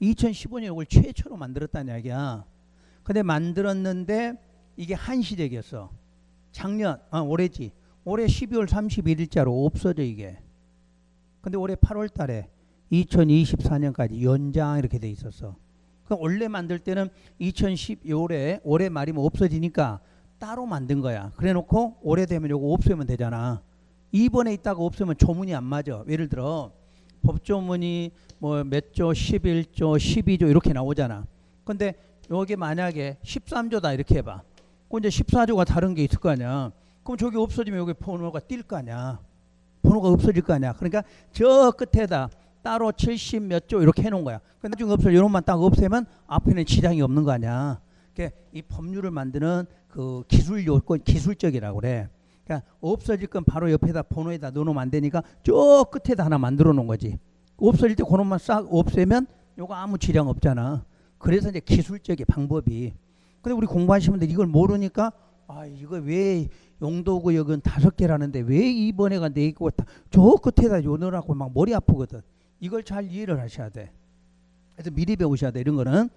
2015년에 이걸 최초로 만들었다는 이야기야. 근데 만들었는데 이게 한시적이었어. 올해지. 올해 12월 31일자로 없어져 이게. 근데 올해 8월 달에 2024년까지 연장 이렇게 돼 있었어. 그럼 원래 만들 때는 2012월에 올해 말이면 없어지니까 따로 만든 거야. 그래 놓고 올해 되면 요거 없애면 되잖아. 2번에 있다가 없으면 조문이 안 맞아. 예를 들어 법조문이 뭐 몇 조, 11조, 12조 이렇게 나오잖아. 근데 여기 만약에 13조다 이렇게 해봐. 그럼 이제 14조가 다른 게 있을 거 아니야. 그럼 저기 없어지면 여기 번호가 뛸 거 아니야. 번호가 없어질 거 아니야. 그러니까 저 끝에다 따로 70 몇 조 이렇게 해놓은 거야. 그러니까 나중에 없어져. 이런만 딱 없애면 앞에는 지장이 없는 거 아니야. 그러니까 이 법률을 만드는 그 기술 요건, 기술적이라고 그래. 그러니까 없어질 건 바로 옆에다 번호에다 넣어놓으면 안 되니까 저 끝에다 하나 만들어 놓은 거지. 없어질 때 그놈만 싹 없애면 요거 아무 지장 없잖아. 그래서 이제 기술적인 방법이. 근데 우리 공부하시는 분들 이걸 모르니까 이거 왜 용도구역은 5개라는데 왜 이번에가 4개고 저 끝에다 넣으라고 막 머리 아프거든. 이걸 잘 이해를 하셔야 돼. 그래서 미리 배우셔야 돼. 이런 거는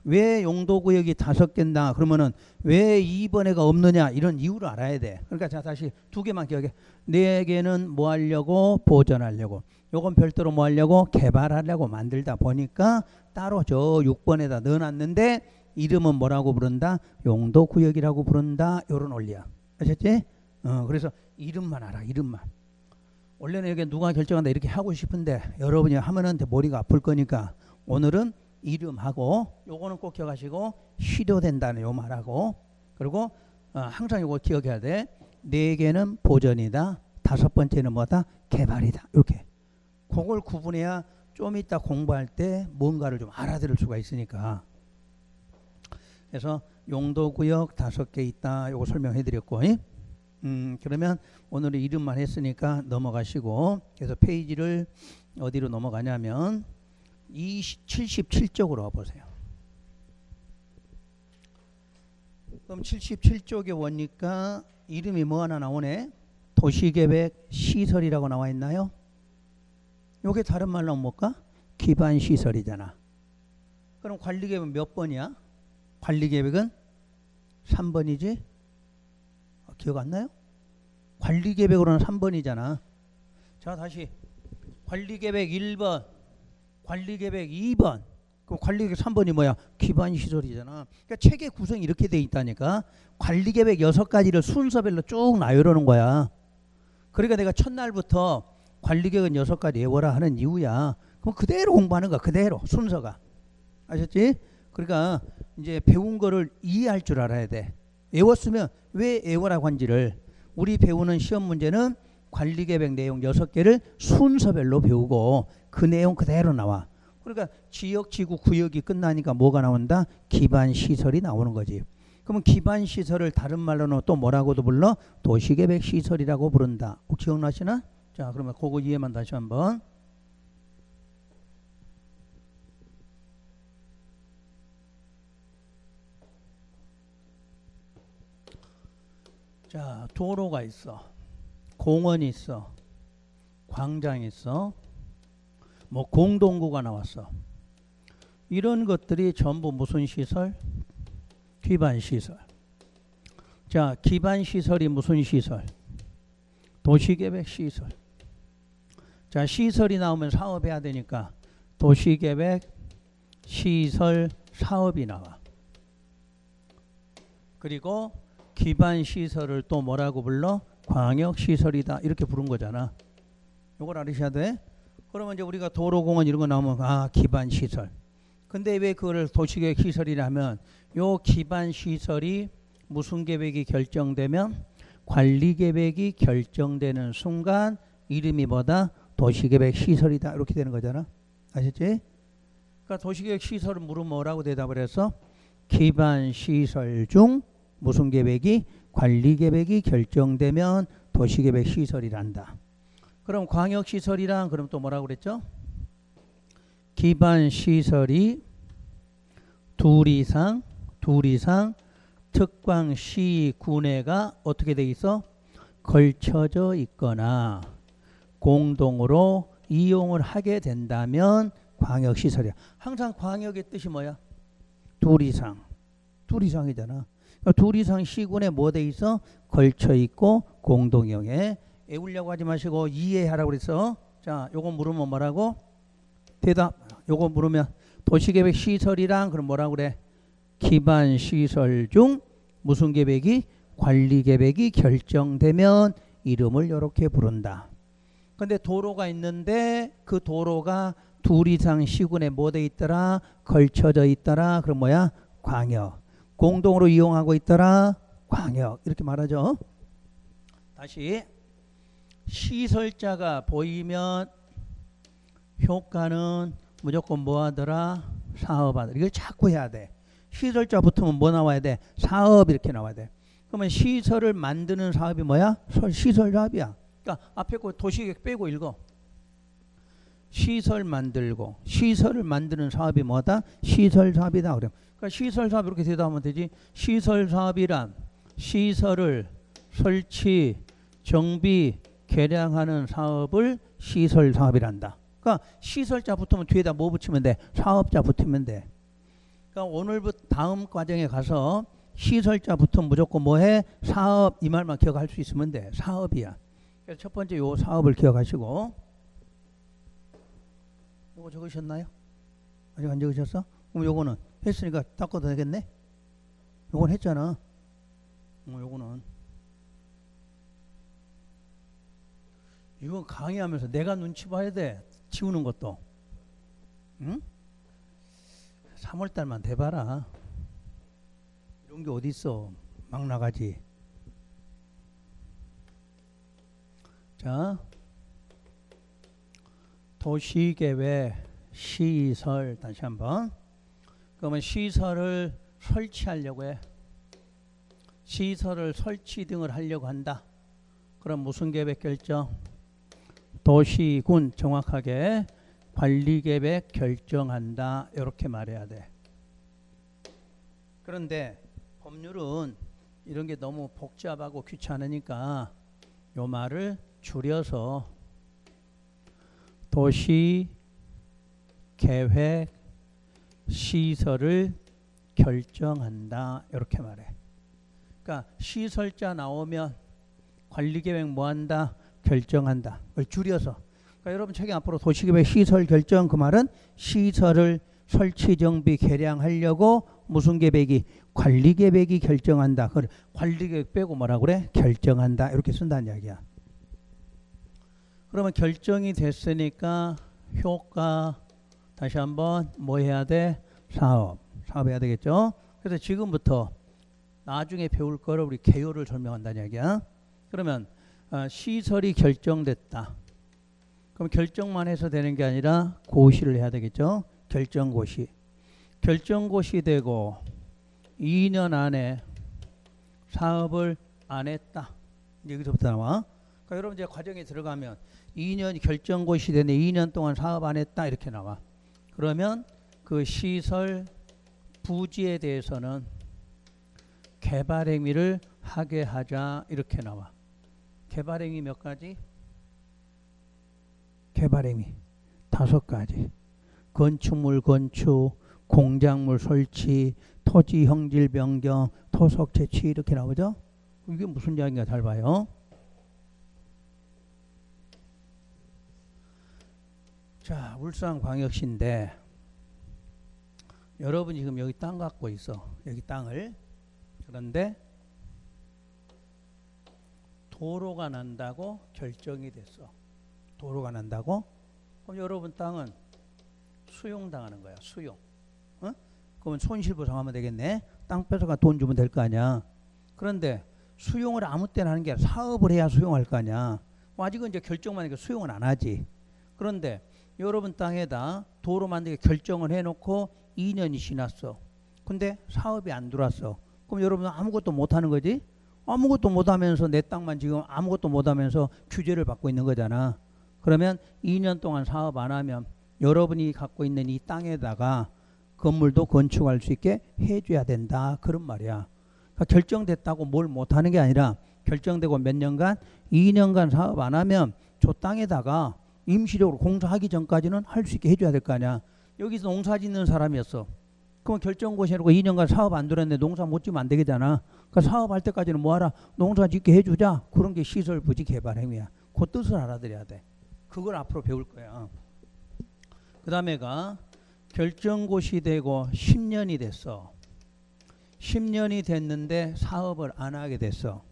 왜 용도구역이 5개인다 그러면은 왜 2번에가 없느냐 이런 이유를 알아야 돼. 그러니까 자 다시 2개만 기억해. 4개는 뭐 하려고? 보전하려고. 요건 별도로 뭐 하려고? 개발하려고 만들다 보니까 따로 저 6번에다 넣어놨는데 이름은 뭐라고 부른다? 용도구역이라고 부른다. 요런 원리야. 아셨지? 그래서 이름만 알아. 이름만. 원래는 여기 누가 결정한다 이렇게 하고 싶은데 여러분이 하면은 머리가 아플 거니까 오늘은 이름하고 요거는 꼭 기억하시고 실효된다는 요 말하고 그리고 항상 요거 기억해야 돼. 4개는 보전이다. 5번째는 뭐다? 개발이다. 이렇게. 그걸 구분해야 좀 이따 공부할 때 뭔가를 좀 알아들을 수가 있으니까. 그래서 용도구역 5개 있다. 요거 설명해 드렸고, 그러면 오늘은 이름만 했으니까 넘어가시고, 그래서 페이지를 어디로 넘어가냐면 77쪽으로 와보세요. 그럼 77쪽에 오니까 이름이 뭐 하나 나오네. 도시계획 시설이라고 나와 있나요? 요게 다른 말로 뭘까? 기반시설이잖아. 그럼 관리계획은 몇 번이야? 관리계획은 3번이지? 기억 안 나요? 관리계획으로는 3번이잖아. 자, 다시 관리계획 1번, 관리계획 2번, 그 관리계획 3번이 뭐야? 기반시설이잖아. 그러니까 체계 구성이 이렇게 돼 있다니까. 관리계획 6가지를 순서별로 쭉 나열하는 거야. 그러니까 내가 첫날부터 관리계획은 6가지 외워라 하는 이유야. 그럼 그대로 공부하는 거야. 그대로 순서가. 아셨지? 그러니까 이제 배운 거를 이해할 줄 알아야 돼. 외웠으면 왜 외워라고 한지를. 우리 배우는 시험 문제는 관리계획 내용 6개를 순서별로 배우고 그 내용 그대로 나와. 그러니까 지역, 지구, 구역이 끝나니까 뭐가 나온다? 기반시설이 나오는 거지. 그러면 기반시설을 다른 말로는 또 뭐라고도 불러? 도시계획시설이라고 부른다. 기억나시나? 자, 그러면 그거 이해만 다시 한번. 자, 도로가 있어. 공원이 있어. 광장이 있어. 뭐 공동구가 나왔어. 이런 것들이 전부 무슨 시설? 기반시설. 자, 기반시설이 무슨 시설? 도시계획 시설. 자, 시설이 나오면 사업해야 되니까 도시계획 시설 사업이 나와. 그리고 기반시설을 또 뭐라고 불러? 광역시설이다. 이렇게 부른 거잖아. 이걸 알으셔야 돼. 그러면 이제 우리가 도로공원 이런 거 나오면 기반시설. 근데 왜 그걸 도시계획 시설이라면 요 기반시설이 무슨 계획이 결정되면 관리계획이 결정되는 순간 이름이 뭐다? 도시계획 시설이다. 이렇게 되는 거잖아. 아셨지? 그러니까 도시계획 시설은 물으면 뭐라고 대답을 해서 기반시설 중 무슨 계획이? 관리계획이 결정되면 도시계획 시설이란다. 그럼 광역시설이란 그럼 또 뭐라고 그랬죠? 기반시설이 둘 이상 특광시 군에가 어떻게 돼 있어? 걸쳐져 있거나 공동으로 이용을 하게 된다면 광역시설이야. 항상 광역의 뜻이 뭐야? 둘 이상이잖아. 그러니까 둘 이상 시군에 뭐 돼 있어? 걸쳐 있고 공동이용해. 외우려고 하지 마시고 이해하라고 그랬어. 자, 요거 물으면 뭐라고? 대답. 요거 물으면 도시계획 시설이랑 그럼 뭐라고 그래? 기반시설 중 무슨 계획이? 관리계획이 결정되면 이름을 이렇게 부른다. 근데 도로가 있는데 그 도로가 둘 이상 시군에 뭐 돼 있더라? 걸쳐져 있더라. 그럼 뭐야? 광역. 공동으로 이용하고 있더라. 광역. 이렇게 말하죠. 다시 시설자가 보이면 효과는 무조건 뭐 하더라? 사업하더라. 이걸 자꾸 해야 돼. 시설자 붙으면 뭐 나와야 돼? 사업 이렇게 나와야 돼. 그러면 시설을 만드는 사업이 뭐야? 시설 사업이야. 그러니까 앞에 거 도시계획 빼고 읽어. 시설 만들고 시설을 만드는 사업이 뭐다? 시설 사업이다. 그러면 그러니까 시설 사업 이렇게 대답하면 되지. 시설 사업이란 시설을 설치, 정비, 개량하는 사업을 시설 사업이란다. 그러니까 시설자 붙으면 뒤에다 뭐 붙이면 돼? 사업자 붙이면 돼. 그러니까 오늘부터 다음 과정에 가서 시설자 붙으면 무조건 뭐해? 사업. 이 말만 기억할 수 있으면 돼. 사업이야. 그래서 첫 번째 요 사업을 기억하시고. 요거 적으셨나요? 아직 안 적으셨어? 그럼 요거는 했으니까 닦아도 되겠네? 요건 했잖아. 요거는 이건 강의하면서 내가 눈치 봐야 돼. 지우는 것도. 응? 3월달만 돼봐라. 이런 게 어디 있어. 막 나가지. 자, 도시계획 시설 다시 한번. 그러면 시설을 설치하려고 해. 시설을 설치 등을 하려고 한다. 그럼 무슨 계획 결정? 도시군 정확하게 관리 계획 결정한다. 이렇게 말해야 돼. 그런데 법률은 이런 게 너무 복잡하고 귀찮으니까 요 말을 줄여서 도시 계획 시설을 결정한다. 이렇게 말해. 그러니까 시설자 나오면 관리계획 뭐한다? 결정한다. 그걸 줄여서. 그러니까 여러분 책에 앞으로 도시계획 시설 결정, 그 말은 시설을 설치 정비 개량하려고 무슨 계획이? 관리계획이 결정한다. 그걸 관리계획 빼고 뭐라 그래? 결정한다. 이렇게 쓴다는 이야기야. 그러면 결정이 됐으니까 효과 다시 한번 뭐 해야 돼? 사업 해야 되겠죠. 그래서 지금부터 나중에 배울 거를 우리 개요를 설명한다는 이야기야. 그러면 시설이 결정됐다. 그럼 결정만 해서 되는 게 아니라 고시를 해야 되겠죠. 결정고시. 결정고시 되고 2년 안에 사업을 안 했다. 여기서부터 나와. 그러니까 여러분 이제 과정에 들어가면 2년 결정고시 되네. 2년 동안 사업 안 했다. 이렇게 나와. 그러면 그 시설 부지에 대해서는 개발행위를 하게 하자. 이렇게 나와. 개발행위 몇 가지? 개발행위 5가지. 건축물 건축, 공작물 설치, 토지 형질 변경, 토속 채취 이렇게 나오죠. 이게 무슨 이야기인가 잘 봐요. 자, 울산광역시인데 여러분이 지금 여기 땅 갖고 있어. 여기 땅을. 그런데 도로가 난다고 결정이 됐어. 도로가 난다고? 그럼 여러분 땅은 수용당하는 거야. 수용. 어? 그러면 손실보상하면 되겠네. 땅 뺏어가 돈 주면 될 거 아니야. 그런데 수용을 아무 때나 하는 게 아니라 사업을 해야 수용할 거 아니야. 아직은 이제 결정만 하니까 수용은 안 하지. 그런데 여러분 땅에다 도로 만들기 결정을 해놓고 2년이 지났어. 근데 사업이 안 들어왔어. 그럼 여러분은 아무것도 못하는 거지? 아무것도 못하면서 내 땅만 지금 아무것도 못하면서 규제를 받고 있는 거잖아. 그러면 2년 동안 사업 안 하면 여러분이 갖고 있는 이 땅에다가 건물도 건축할 수 있게 해줘야 된다. 그런 말이야. 그러니까 결정됐다고 뭘 못하는 게 아니라 결정되고 몇 년간? 2년간 사업 안 하면 저 땅에다가 임시적으로 공사하기 전까지는 할 수 있게 해줘야 될 거 아니야. 여기서 농사 짓는 사람이었어. 그럼 결정고시 해놓고 2년간 사업 안 들었는데 농사 못 지면 안 되겠잖아. 그러니까 사업할 때까지는 뭐하라? 농사 짓게 해주자. 그런 게 시설 부지 개발 행위야. 그 뜻을 알아들여야 돼. 그걸 앞으로 배울 거야. 그 다음에가 결정고시 되고 10년이 됐어. 10년이 됐는데 사업을 안 하게 됐어.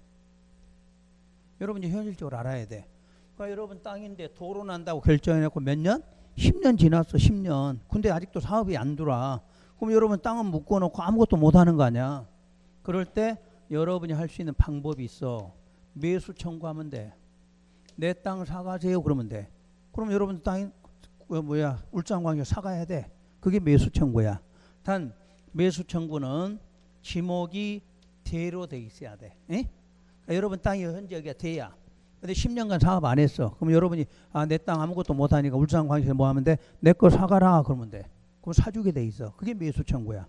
여러분이 현실적으로 알아야 돼. 그러니까 여러분 땅인데 도로 난다고 결정해놓고 몇 년? 10년 지났어. 10년. 근데 아직도 사업이 안 들어와. 그럼 여러분 땅은 묶어놓고 아무것도 못하는 거 아니야. 그럴 때 여러분이 할 수 있는 방법이 있어. 매수 청구하면 돼. 내 땅 사가세요 그러면 돼. 그럼 여러분 땅이 울산광역 사가야 돼. 그게 매수 청구야. 단 매수 청구는 지목이 대로 돼 있어야 돼. 그러니까 여러분 땅이 현재 여기가 대야. 근데 10년간 사업 안 했어. 그럼 여러분이 내 땅 아무것도 못하니까 울산광역에서 뭐 하면 돼? 내 거 사가라 그러면 돼. 그럼 사주게 돼 있어. 그게 매수 청구야.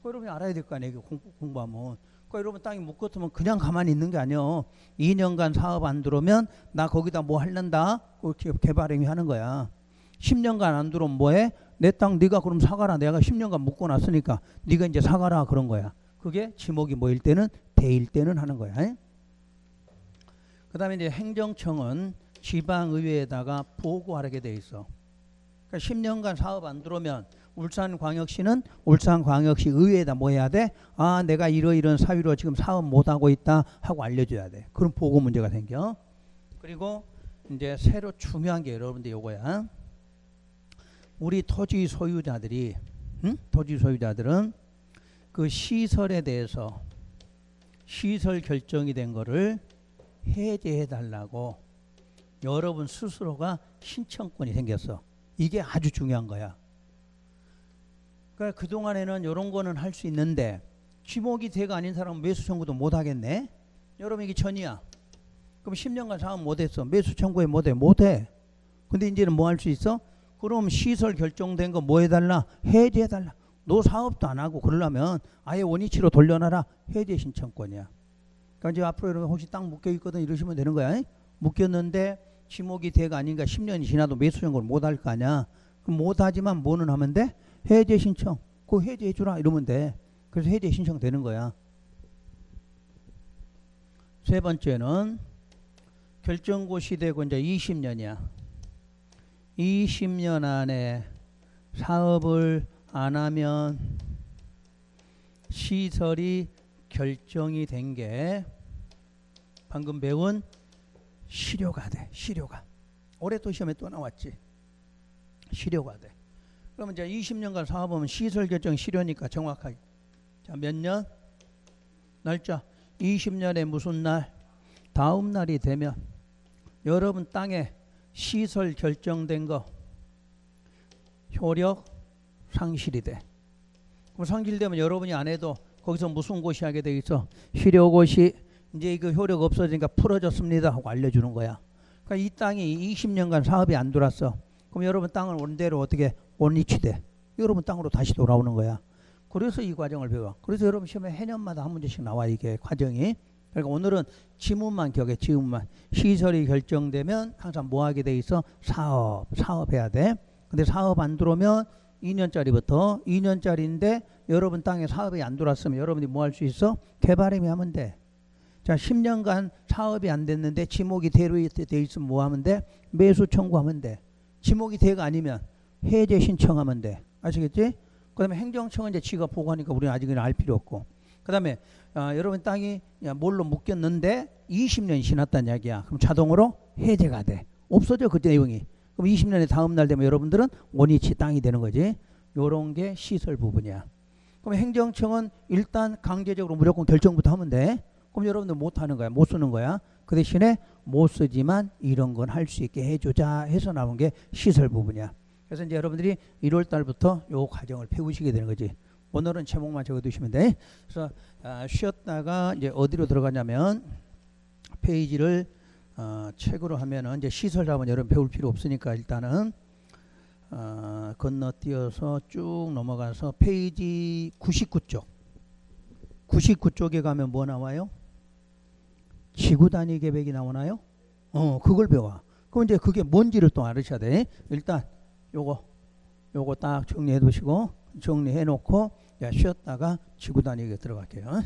여러분이 알아야 될 거 아니에요. 공부하면. 그러니까 여러분 땅이 묶었으면 그냥 가만히 있는 게 아니에요. 2년간 사업 안 들어오면 나 거기다 뭐 할란다? 그렇게 개발행위 하는 거야. 10년간 안 들어오면 뭐해? 내 땅 네가 그럼 사가라. 내가 10년간 묶어놨으니까 네가 이제 사가라 그런 거야. 그게 지목이 뭐일 때는 대일 때는 하는 거야. 그 다음에 이제 행정청은 지방의회에다가 보고하게 돼 있어. 그러니까 10년간 사업 안 들어오면 울산광역시는 울산광역시 의회에다 뭐 해야 돼? 내가 이러이런 사유로 지금 사업 못하고 있다 하고 알려줘야 돼. 그럼 보고 문제가 생겨. 그리고 이제 새로 중요한 게 여러분들 요거야. 우리 토지 소유자들이 토지 소유자들은 그 시설에 대해서 시설 결정이 된 거를 해제해 달라고 여러분 스스로가 신청권이 생겼어. 이게 아주 중요한 거야. 그러니까 그동안에는 이런 거는 할 수 있는데 지목이 대가 아닌 사람은 매수 청구도 못 하겠네. 여러분 이게 전이야. 그럼 10년간 사업 못 했어. 매수 청구에 못 해. 못 해. 근데 이제는 뭐 할 수 있어? 그럼 시설 결정된 거 뭐 해달라? 해제해달라. 너 사업도 안 하고 그러려면 아예 원위치로 돌려놔라. 해제 신청권이야. 그러니까 이제 앞으로 여러분 혹시 땅 묶여있거든 이러시면 되는 거야. 묶였는데 지목이 대가 아닌가 10년이 지나도 매수 청구를 못 할 거 아니야. 그럼 못 하지만 뭐는 하면 돼? 해제 신청. 그거 해제해주라 이러면 돼. 그래서 해제 신청되는 거야. 세 번째는 결정고 시대고 이제 20년이야. 20년 안에 사업을 안 하면 시설이 결정이 된 게 방금 배운 실효가 돼. 실효가. 올해 또 시험에 또 나왔지. 실효가 돼. 그러면 이제 20년간 사업하면 시설 결정 실효니까 정확하게. 자, 몇 년? 날짜. 20년에 무슨 날? 다음 날이 되면 여러분 땅에 시설 결정된 거 효력 상실이 돼. 그럼 상실되면 여러분이 안 해도 거기서 무슨 고시 하게 돼 있어? 실효고시. 이제 이거 효력 없어지니까 풀어졌습니다 하고 알려주는 거야. 그러니까 이 땅이 20년간 사업이 안 돌았어. 그럼 여러분 땅을 원대로 어떻게 원위치돼? 여러분 땅으로 다시 돌아오는 거야. 그래서 이 과정을 배워. 그래서 여러분 시험에 해년마다 한 문제씩 나와 이게 과정이. 그러니까 오늘은 지문만 기억해. 지문만. 시설이 결정되면 항상 뭐 하게 돼 있어? 사업해야 돼. 근데 사업 안 들어오면 2년짜리부터 2년짜리인데 여러분 땅에 사업이 안 들어왔으면 여러분이 뭐 할 수 있어? 개발임이 하면 돼. 자, 10년간 사업이 안 됐는데 지목이 대로 돼 있으면 뭐 하면 돼? 매수 청구하면 돼. 지목이 대가 아니면 해제 신청하면 돼. 아시겠지? 그 다음에 행정청은 이제 지가 보고하니까 우리는 아직은 알 필요 없고. 그 다음에 여러분 땅이 뭘로 묶였는데 20년이 지났다는 이야기야. 그럼 자동으로 해제가 돼. 없어져 그 내용이. 그럼 20년의 다음 날 되면 여러분들은 원위치 땅이 되는 거지. 요런 게 시설 부분이야. 그럼 행정청은 일단 강제적으로 무조건 결정부터 하면 돼. 그럼 여러분들 못 하는 거야. 못 쓰는 거야. 그 대신에 못 쓰지만 이런 건 할 수 있게 해주자 해서 나온 게 시설 부분이야. 그래서 이제 여러분들이 1월 달부터 요 과정을 배우시게 되는 거지. 오늘은 제목만 적어두시면 돼. 그래서 쉬었다가 이제 어디로 들어가냐면 페이지를 책으로 하면은 이제 시설 자본 여러분 배울 필요 없으니까 일단은 건너뛰어서 쭉 넘어가서 페이지 99쪽. 99쪽에 가면 뭐 나와요? 지구 단위 계획이 나오나요? 그걸 배워. 그럼 이제 그게 뭔지를 또 알으셔야 돼. 일단 요거 딱 정리해 두시고 정리해 놓고 쉬었다가 지구 단위에 들어갈게요.